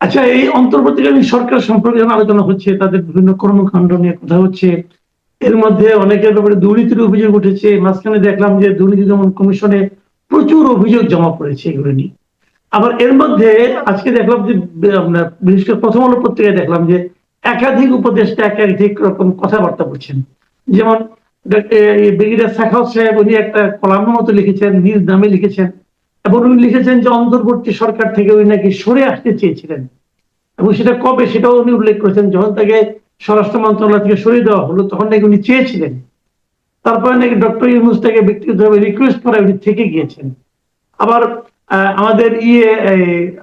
আচ্ছা, এই অন্তর্বর্তীকালীন সরকার সম্পর্কে যখন আলোচনা হচ্ছে, তাদের বিভিন্ন কর্মকাণ্ড নিয়ে কথা হচ্ছে, এর মধ্যে অনেকের ব্যাপারে দুর্নীতির অভিযোগ উঠেছে। মাঝখানে দেখলাম যে দুর্নীতি দমন কমিশনে প্রচুর অভিযোগ জমা পড়েছে এগুলো নিয়ে। আবার এর মধ্যে আজকে দেখলাম যে আমরা বিশেষ করে প্রথম আলো পত্রিকায় দেখলাম যে একাধিক উপদেষ্টা একাধিক রকম কথাবার্তা বলছেন। যেমন ব্রিগেডিয়ার সাখাওয়াত সাহেব উনি একটা কলামের মতো লিখেছেন, নিজ নামে লিখেছেন, এবং উনি লিখেছেন যে অন্তর্বর্তী সরকার থেকে উনি নাকি সরে আসতে চেয়েছিলেন, এবং সেটা কবে সেটাও উনি উল্লেখ করেছেন। যখন তাকে স্বরাষ্ট্র মন্ত্রণালয় থেকে সরিয়ে দেওয়া হলো তখন নাকি উনি চেয়েছিলেন, তারপরে নাকি ডক্টর ইউনূস তাকে ব্যক্তিগতভাবে রিকোয়েস্ট করে উনি থেকে গিয়েছেন। আবার আমাদের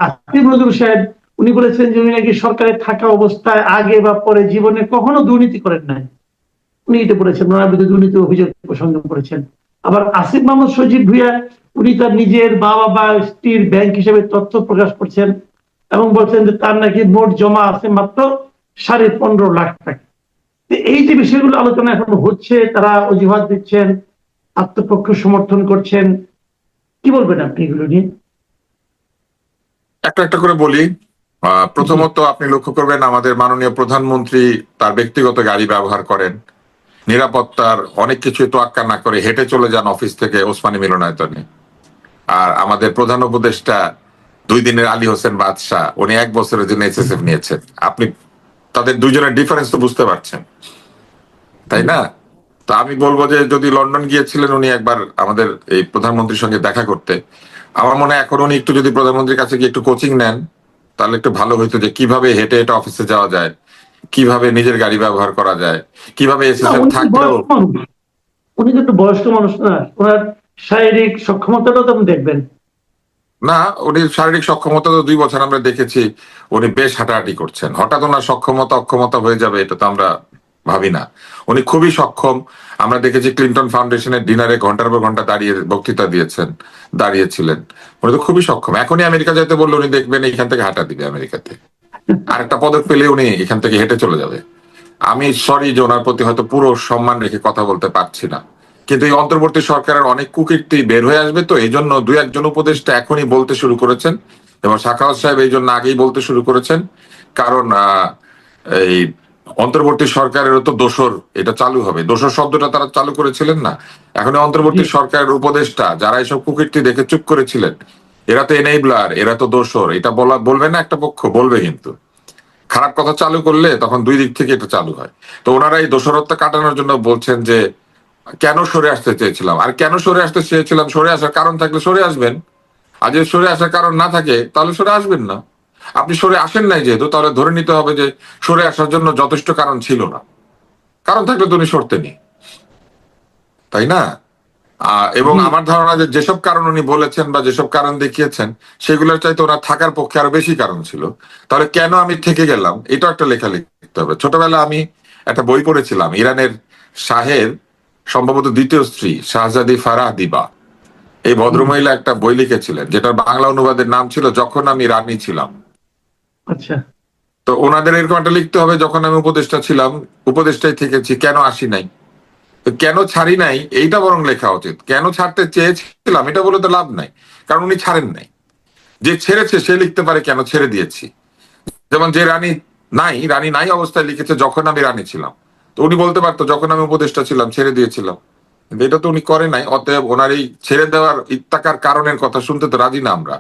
আসিফ নজরুল সাহেব উনি বলেছেন যে উনি নাকি সরকারে থাকা অবস্থায় আগে বা পরে জীবনে কখনো দুর্নীতি করেন নাই, উনি এটা বলেছেন, ওনার বিরুদ্ধে দুর্নীতি অভিযোগ প্রসঙ্গ করেছেন। আবার আসিফ মাহমুদ সজীব ভুইয়া উনি তার নিজের বাবা বা স্ত্রীর ব্যাংক হিসেবে তথ্য প্রকাশ করছেন এবং বলছেন যে তার নাকি মোট জমা আছে মাত্র 15.5 লাখ টাকা। এই যে বিষয়গুলো আলোচনা এখন হচ্ছে, তারা অজুহাত দিচ্ছেন, আত্মপক্ষ সমর্থন করছেন, কি বলবেন আপনি এগুলো নিয়ে? একটা একটা করে বলি। প্রথমত আপনি লক্ষ্য করবেন আমাদের মাননীয় প্রধানমন্ত্রী তার ব্যক্তিগত গাড়ি ব্যবহার করেন, নিরাপত্তার অনেক কিছু তোয়াক্কা না করে হেঁটে চলে যান অফিস থেকে ওসমানী মিলনায়তনে। আর আমাদের প্রধান উপদেষ্টা 2 দিনের আলী হোসেন বাদশাহ উনি 1 বছরের জন্য এসএসএফ নিয়েছেন। আপনি তাদের দুইজনের ডিফারেন্স তো বুঝতে পারছেন, তাই না? তো আমি বলবো যে যদি লন্ডন গিয়েছিলেন উনি একবার আমাদের এই প্রধানমন্ত্রীর সঙ্গে দেখা করতে, আমার মনে হয় এখন উনি একটু যদি প্রধানমন্ত্রীর কাছে গিয়ে একটু কোচিং নেন তাহলে একটু ভালো হইতো, যে কিভাবে হেঁটে হেঁটে অফিসে যাওয়া যায়, কিভাবে নিজের গাড়ি ব্যবহার করা যায়, কিভাবে এসএসএফ থাকলেও। উনি কিন্তু বয়স্ক মানুষ না, ওনার শারীরিক সক্ষমতাটাও তো আপনি দেখবেন। না, উনি শারীরিক সক্ষমতা তো 2 বছর আমরা দেখেছি উনি বেশ হাঁটাহাঁটি করছেন। হঠাৎ ওনার সক্ষমতা অক্ষমতা হয়ে যাবে এটা তো আমরা ভাবি না। উনি খুবই সক্ষম। আমরা দেখেছি ক্লিন্টন ফাউন্ডেশনের ডিনারে ঘন্টার পর ঘন্টা দাঁড়িয়ে বক্তৃতা দিয়েছেন, দাঁড়িয়েছিলেন। উনি তো খুবই সক্ষম। এখনই আমেরিকা যেতে বললে উনি দেখবেন এখান থেকে হাঁটা দিবে আমেরিকাতে, আর একটা পদক পেলে উনি এখান থেকে হেঁটে চলে যাবে। আমি সরি যে ওনার প্রতি হয়তো পুরো সম্মান রেখে কথা বলতে পারছি না, কিন্তু এই অন্তর্বর্তী সরকারের অনেক কুকীর্তি বের হয়ে আসবে, তো এই জন্য 2-1 জন উপদেষ্টা এখনই বলতে শুরু করেছেন, এবং সাখাওয়াত সাহেব এই জন্য আগেই বলতে শুরু করেছেন। কারণ এই অন্তর্বর্তী সরকারেরও তো দোসর এটা চালু হবে। দোসর শব্দটা তারা চালু করেছিলেন না, এখন অন্তর্বর্তী সরকারের উপদেষ্টা যারা এইসব কুকীর্তি দেখে চুপ করেছিলেন, এরা তো এনেবলার, এরা তো দোসর, এটা বলবে না একটা পক্ষ, বলবে। কিন্তু খারাপ কথা চালু করলে তখন 2 দিক থেকে এটা চালু হয়। তো ওনারা এই দোষরত্ব কাটানোর জন্য বলছেন যে কেন সরে আসতে চেয়েছিলাম, আর কেন সরে আসতে চেয়েছিলাম, সরে আসার কারণ থাকলে সরে আসবেন, আর যদি সরে আসার কারণ না থাকে তাহলে সরে আসবেন না। আপনি সরে আসেন নাই যেহেতু, তাহলে ধরে নিতে হবে যে সরে আসার জন্য যথেষ্ট কারণ ছিল না। কারণ থাকলে তো উনি সরতেনি, তাই না? এবং আমার ধারণা যে যেসব কারণ উনি বলেছেন বা যেসব কারণ দেখিয়েছেন সেগুলোর চাইতে ওনার থাকার পক্ষে আরো বেশি কারণ ছিল। তাহলে কেন আমি থেকে গেলাম এটা একটা লেখা লিখতে হবে। ছোটবেলা আমি একটা বই পড়েছিলাম, ইরানের শাহের সম্ভবত দ্বিতীয় স্ত্রী শাহজাদি ফারাহ দিবা, এই ভদ্রমহিলা একটা বই লিখেছিলেন যেটার বাংলা অনুবাদের নাম ছিল যখন আমি রানী ছিলাম। আচ্ছা। তো ওনাদের এরকম একটা লিখতে হবে, যখন আমি উপদেষ্টা ছিলাম, উপদেষ্টাই থেকেছি, কেন আসি নাই, কেন ছাড়ি নাই এইটা বরং লেখা উচিত। কেন ছাড়তে চেয়েছিলাম এটা বলে তো লাভ নাই, কারণ উনি ছাড়েন নাই। যে ছেড়েছে সে লিখতে পারে কেন ছেড়ে দিয়েছি। যেমন যে রানী নাই অবস্থায় লিখেছে যখন আমি রানী ছিলাম, তো উনি বলতে পারতো যখন আমি উপদেষ্টা ছিলাম ছেড়ে দিয়েছিলাম, কিন্তু এটা তো উনি করে নাই। অতএব ওনার এই ছেড়ে দেওয়ার ইত্তাকার কারণের কথা শুনতে তো রাজি না আমরা।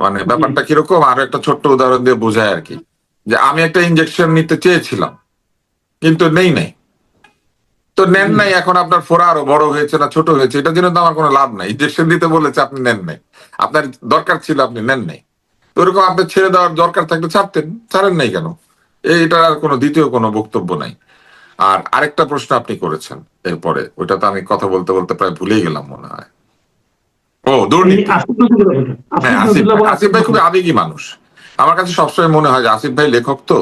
মানে ব্যাপারটা কিরকম, আরো একটা ছোট্ট উদাহরণ দিয়ে বোঝায় আর কি, যে আমি একটা ইনজেকশন নিতে চেয়েছিলাম কিন্তু নাই, তো নেন নাই। এখন আপনার ফোড়া আরো বড় হয়েছে না ছোট হয়েছে এটা জন্য তো আমার কোনো লাভ নাই। ইনজেকশন দিতে বলেছে আপনি নেন নাই, আপনার দরকার ছিল আপনি নেন নাই। তো ওরকম আপনার ছেড়ে দেওয়ার দরকার থাকলে ছাড়তেন, ছাড়েন নাই কেন? এটা আর কোনো দ্বিতীয় কোনো বক্তব্য নাই। আর আরেকটা প্রশ্ন আপনি করেছেন এরপরে, ওইটা তো আমি কথা বলতে বলতে প্রায় ভুলেই গেলাম মনে হয়। ও, দুর্নীতি। হ্যাঁ, আসিফ ভাই খুবই আবেগী মানুষ। আমার কাছে সবসময় মনে হয় যে আসিফ ভাই লেখক, তো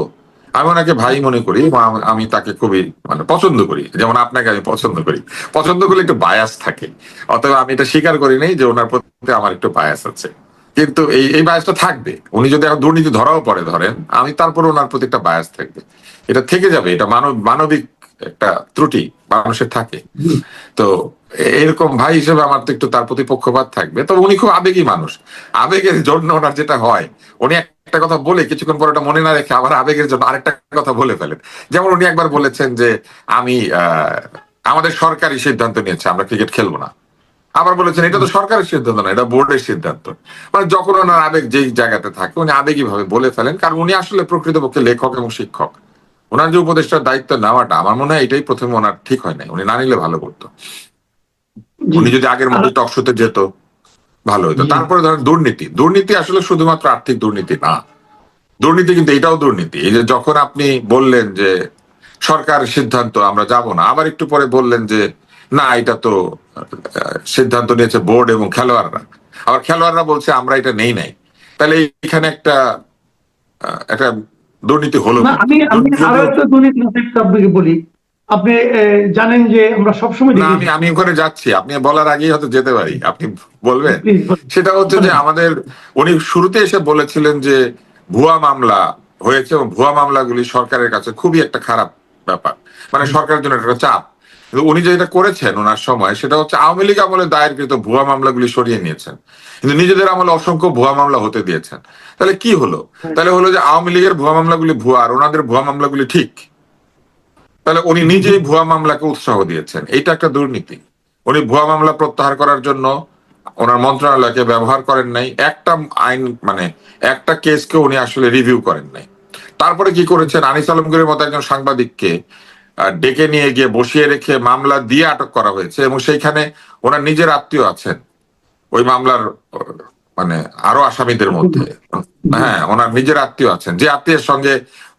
আমি ওনাকে ভাই মনে করি, আমি তাকে খুবই মানে পছন্দ করি, যেমন আপনাকে আমি পছন্দ করি। পছন্দ করলে একটু বায়াস থাকে, অতএব আমি এটা স্বীকার করি নাই যে ওনার প্রতি আমার একটু বায়াস আছে। কিন্তু এই বায়াসটা থাকবে, উনি যদি এখন দুর্নীতি ধরাও পড়ে ধরেন, আমি তারপরে ওনার প্রতি একটা বায়াস থাকবে, এটা থেকে যাবে। এটা মানবিক একটা ত্রুটি মানুষের থাকে। তো এরকম ভাই হিসেবে আমার তো একটু তার প্রতি পক্ষপাত থাকবে। তবে উনি খুব আবেগী মানুষ, আবেগের জন্য ওনার যেটা হয়, উনি একটা কথা বলে কিছুক্ষণ পর ওটা মনে না রেখে আবার আবেগের জন্য আরেকটা কথা বলে ফেলেন। যেমন উনি একবার বলেছেন যে আমি আমাদের সরকারি সিদ্ধান্ত নিয়েছে আমরা ক্রিকেট খেলবো না। আবার বলেছেন এটা তো সরকারের সিদ্ধান্ত না, এটা বোর্ডের সিদ্ধান্ত। মানে যখন ওনার আবেগ যেই জায়গাতে থাকে উনি আবেগী ভাবে বলে ফেলেন, কারণ উনি আসলে প্রকৃতপক্ষে লেখক এবং শিক্ষক। ওনার যে উপদেষ্টার দায়িত্ব নেওয়াটা আমার মনে হয় এটাই প্রথমে ওনার ঠিক হয় নাই, উনি না নিলে ভালো করতো। জি। উনি যদি আগের আর মতো টক শোতে যেত ভালো হতো। জি তারপরে ধরেন দুর্নীতি, দুর্নীতি আসলে শুধুমাত্র আর্থিক দুর্নীতি না, দুর্নীতি কিন্তু এটাও দুর্নীতি। এই যে যখন আপনি বললেন যে সরকার সিদ্ধান্ত আমরা যাব না, আবার একটু পরে বললেন যে না এটা তো সিদ্ধান্ত নিয়েছে বোর্ড এবং খেলোয়াড়রা, আবার খেলোয়াড়রা বলছে আমরা এটা নেই নাই। তাহলে এখানে একটা একটা দুর্নীতি হলো না, কিন্তু আমি আমি আরো যদিও। একটা দুর্নীতি একটু আপনাকে বলি। আপনি জানেন যে আমরা সবসময় না দেখেছি। আমি ওখানে যাচ্ছি, আপনি বলার আগেই হয়তো যেতে পারি, আপনি বলবেন। প্লিজ সেটা হচ্ছে যে বলেন। আমাদের উনি শুরুতে এসে বলেছিলেন যে ভুয়া মামলা হয়েছে এবং ভুয়া মামলাগুলি সরকারের কাছে খুবই একটা খারাপ ব্যাপার, মানে সরকারের জন্য একটা চাপ। কিন্তু উনি যেটা করেছেন ওনার সময় সেটা হচ্ছে আওয়ামী লীগ আমলে দায়েরকৃত ভুয়া মামলাগুলি সরিয়ে নিয়েছেন, কিন্তু নিজেদের আমলে অসংখ্য ভুয়া মামলা হতে দিয়েছেন। তাহলে কি হলো? তাহলে হলো যে আওয়ামী লীগের ভুয়া মামলাগুলি ভুয়া আর ওনাদের ভুয়া মামলাগুলি ঠিক। তাহলে উনি নিজেই ভুয়া মামলাকে উৎসাহ দিয়েছেন, এইটা একটা দুর্নীতি। উনি ভুয়া মামলা প্রত্যাহার করার জন্য ওনার মন্ত্রণালয়কে ব্যবহার করেন নাই, একটা আইন মানে একটা কেসকে উনি আসলে রিভিউ করেন নাই। তারপরে কি করেছেন, আনিস আলমগীরের মতো একজন সাংবাদিককে ডেকে নিয়ে গিয়ে বসিয়ে রেখে মামলা দিয়ে আটক করা হয়েছে এবং সেইখানে ওনার নিজের আত্মীয় আছেন ওই মামলার মানে আরো আসামিদের মধ্যে। হ্যাঁ, ওনার নিজের আত্মীয় আছেন, যে আত্মীয়ের সঙ্গে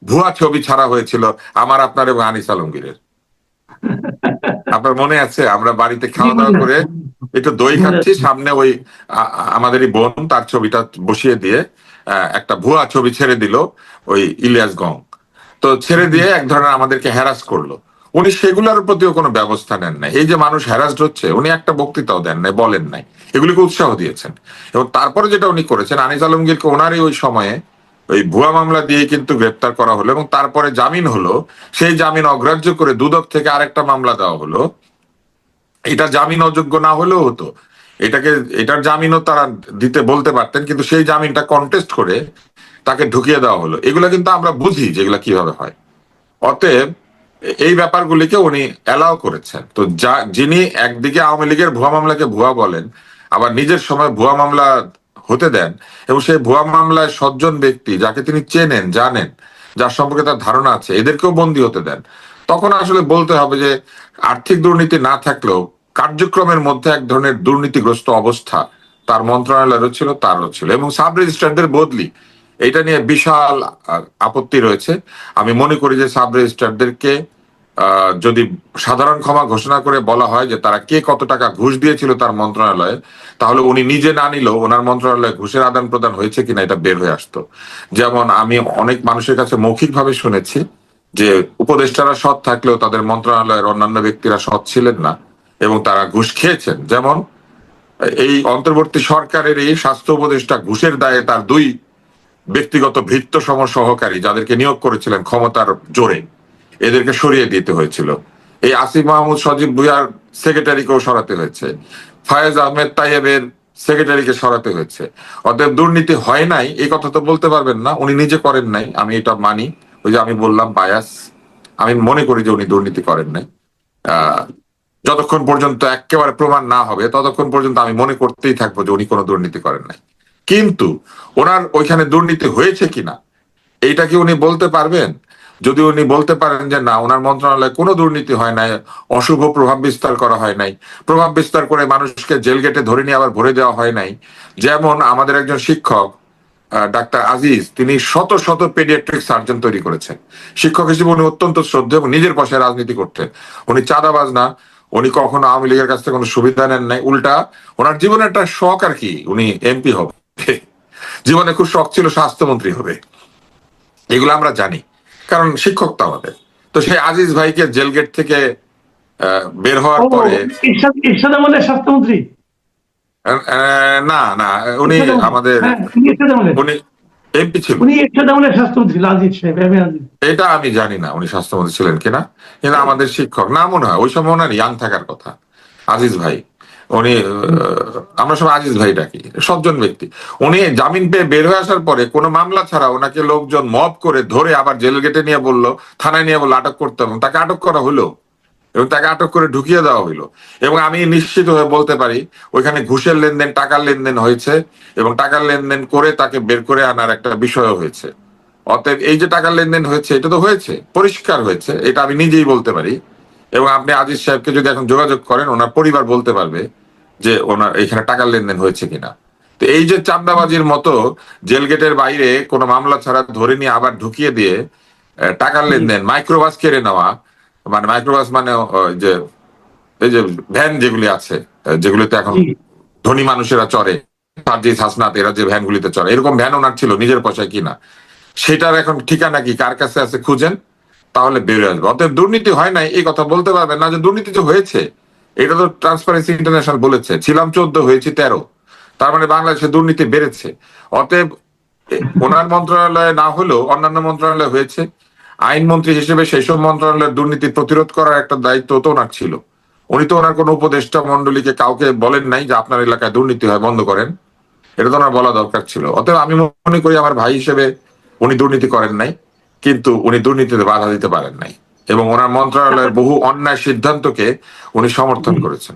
ভুয়া ছবি ছাড়া হয়েছিল আমার, আপনার এবং আনিস আলমগীরের। আপনার মনে আছে আমরা বাড়িতে জি, খাওয়া দাওয়া মনে করে আছে, একটু দই মনে খাচ্ছি, আছে। সামনে ওই আমাদেরই বোন তার ছবিটা বসিয়ে দিয়ে একটা ভুয়া ছবি ছেড়ে দিল ওই ইলিয়াস গং। তো ছেড়ে দিয়ে এক ধরনের আমাদেরকে হ্যারাস করলো। উনি সেগুলোর প্রতিও কোনো ব্যবস্থা নেন নাই। এই যে মানুষ হ্যারাসড হচ্ছে উনি একটা বক্তৃতাও দেন নাই, বলেন নাই, এগুলিকে উৎসাহ দিয়েছেন। এবং তারপরে যেটা উনি করেছেন, আনিস আলমগীরকে ওনারই ওই সময়ে ওই ভুয়া মামলা দিয়ে কিন্তু গ্রেপ্তার করা হলো এবং তারপরে জামিন হলো। সেই জামিন অগ্রাহ্য করে দুদক থেকে আরেকটা মামলা দেওয়া হলো। এটা জামিন অযোগ্য না হলেও হতো, এটাকে এটার জামিনও তারা দিতে বলতে পারতেন, কিন্তু সেই জামিনটা কন্টেস্ট করে তাকে ঢুকিয়ে দেওয়া হলো। এগুলো কিন্তু আমরা বুঝি যেগুলো কিভাবে হয়। অতএব এই ব্যাপারগুলিকে উনি অ্যালাউ করেছেন। তো যিনি একদিকে আওয়ামী লীগের ভুয়া মামলাকে ভুয়া বলেন, আবার নিজের সময় ভুয়া মামলা হতে দেন এবং সেই ভুয়া মামলায় সজ্জন ব্যক্তি যাকে তিনি চেনেন জানেন, যার সম্পর্কে তার ধারণা আছে, এদেরকেও বন্দী হতে দেন, তখন আসলে বলতে হবে যে আর্থিক দুর্নীতি না থাকলেও কার্যক্রমের মধ্যে এক ধরনের দুর্নীতিগ্রস্ত অবস্থা তার মন্ত্রণালয়েরও ছিল, তারও ছিল। এবং সাব রেজিস্ট্রারদের বদলি, এটা নিয়ে বিশাল আপত্তি রয়েছে। আমি মনে করি যে সাব রেজিস্ট্রারদেরকে যদি সাধারণ ক্ষমা ঘোষণা করে বলা হয় যে তারা কে কত টাকা ঘুষ দিয়েছিল তার মন্ত্রণালয়ে, তাহলে উনি নিজে না নিলেও ওনার মন্ত্রণালয়ে ঘুষের আদান প্রদান হয়েছে কিনা এটা বের হয়ে আসতো। যেমন আমি অনেক মানুষের কাছে মৌখিকভাবে শুনেছি যে উপদেষ্টারা সৎ থাকলেও তাদের মন্ত্রণালয়ের অন্যান্য ব্যক্তিরা সৎ ছিলেন না এবং তারা ঘুষ খেয়েছেন। যেমন এই অন্তর্বর্তী সরকারের এই স্বাস্থ্য উপদেষ্টা ঘুষের দায়ে তার দুই ব্যক্তিগত ভৃত্য সম সহকারী যাদেরকে নিয়োগ করেছিলেন ক্ষমতার জোরে, এদেরকে সরিয়ে দিতে হয়েছিল। এই আসিফ মাহমুদ সজীব ভুইয়ার সেক্রেটারিকেও সরাতে হয়েছে, ফায়েজ আহমেদ তাইয়েবের সেক্রেটারিকে সরাতে হয়েছে। অতএব দুর্নীতি হয় নাই এই কথা তো বলতে পারবেন না, উনি নিজে করেন নাই, আমি এটা মানি। ওই যে আমি বললাম বায়াস, আমি মনে করি যে উনি দুর্নীতি করেন নাই। আহ যতক্ষণ পর্যন্ত একেবারে প্রমাণ না হবে ততক্ষণ পর্যন্ত আমি মনে করতেই থাকবো যে উনি কোনো দুর্নীতি করেন নাই। কিন্তু ওনার ওইখানে দুর্নীতি হয়েছে কিনা এইটা কি উনি বলতে পারবেন? যদি উনি বলতে পারেন যে না ওনার মন্ত্রণালয়ে কোনো দুর্নীতি হয় নাই, অশুভ প্রভাব বিস্তার করা হয় নাই, প্রভাব বিস্তার করে মানুষকে জেল গেটে ধরে নিয়ে আবার ভরে দেওয়া হয় নাই। যেমন আমাদের একজন শিক্ষক ডাক্তার আজিজ, তিনি শত শত পেডিয়াট্রিক সার্জন তৈরি করেছেন। শিক্ষক হিসেবে উনি অত্যন্ত শ্রদ্ধেয় এবং নিজের পয়সায় রাজনীতি করতেন। উনি চাঁদাবাজ না, উনি কখনো আওয়ামী লীগের কাছ থেকে কোনো সুবিধা নেন নাই। উল্টা ওনার জীবনে একটা শখ আর কি, উনি এমপি হবে, জীবনে খুব শখ ছিল স্বাস্থ্যমন্ত্রী হবে। এগুলো আমরা জানি কারণ শিক্ষক তো আমাদের। তো সেই আজিজ ভাইকে জেল গেট থেকে বের হওয়ার ও, পরে এরশাদ আমলের স্বাস্থ্যমন্ত্রী। না না, উনি এরশাদ আমলে, আমাদের হ্যাঁ, উনি এরশাদ আমলের, উনি এমপি ছিল। উনি এরশাদ আমলের স্বাস্থ্যমন্ত্রী আজিজ সাহেব, আমি আজিজ। এটা আমি জানি না উনি স্বাস্থ্যমন্ত্রী ছিলেন কিনা, কিন্তু আমাদের শিক্ষক না, মনে হয় ওই সময় ওনার ইয়াং থাকার কথা আজিজ ভাই। উনি আমরা সব আজিজ ভাই ডাকি, সজ্জন ব্যক্তি। উনি জামিন পেয়ে বের হয়ে আসার পরে কোনো মামলা ছাড়া ওনাকে লোকজন মব করে ধরে আবার জেল গেটে নিয়ে বললো, থানায় নিয়ে বললো আটক করতে হবে, এবং তাকে আটক করা হলো, এবং তাকে আটক করে ঢুকিয়ে দেওয়া হইলো। এবং আমি নিশ্চিত হয়ে বলতে পারি ওইখানে ঘুষের লেনদেন, টাকার লেনদেন হয়েছে, এবং টাকার লেনদেন করে তাকে বের করে আনার একটা বিষয় হয়েছে। অতএব এই যে টাকার লেনদেন হয়েছে, এটা তো হয়েছে, পরিষ্কার হয়েছে, এটা আমি নিজেই বলতে পারি। এবং আপনি আজিজ সাহেবকে যদি এখন যোগাযোগ করেন, ওনার পরিবার বলতে পারবে যে ওনার এখানে টাকার লেনদেন হয়েছে কিনা। তো এই যে চাঁদাবাজির মতো জেল গেটের বাইরে কোনো মামলা ছাড়া ধরে নিয়ে আবার ঢুকিয়ে দিয়ে টাকার জি লেনদেন, মাইক্রোবাস কেড়ে নেওয়া, মানে মাইক্রোবাস মানে যে এই যে ভ্যান যেগুলি আছে, যেগুলিতে এখন জি ধনী মানুষেরা চড়ে, সার্জিস হাসনাত এরা যে ভ্যানগুলিতে চড়ে, এরকম ভ্যান ওনার ছিল নিজের পয়সায় কিনা। সেটার এখন ঠিকানা কি, কার কাছে আছে খুঁজেন, তাহলে বেরিয়ে আসবে। অতএব দুর্নীতি হয় নাই এই কথা বলতে পারবেন না। যে দুর্নীতি যে হয়েছে, এটা তো ট্রান্সপারেন্সি ইন্টারন্যাশনাল বলেছে, ছিলাম 14 হয়েছি 13, তার মানে বাংলাদেশে দুর্নীতি বেড়েছে। অতএব ওনার মন্ত্রণালয়ে না হলেও অন্যান্য মন্ত্রণালয়ে হয়েছে। আইনমন্ত্রী হিসেবে সেই সব মন্ত্রণালয়ের দুর্নীতি প্রতিরোধ করার একটা দায়িত্ব তো ওনার ছিল। উনি তো ওনার কোনো উপদেষ্টা মন্ডলীকে কাউকে বলেন নাই যে আপনার এলাকায় দুর্নীতি হয়, বন্ধ করেন। এটা তো ওনার বলা দরকার ছিল। অতএব আমি মনে করি আমার ভাই হিসেবে উনি দুর্নীতি করেন নাই, কিন্তু উনি দুর্নীতিতে বাধা দিতে পারেন নাই, এবং ওনার মন্ত্রণালয়ের বহু অন্যায় সিদ্ধান্তকে উনি সমর্থন জি করেছেন।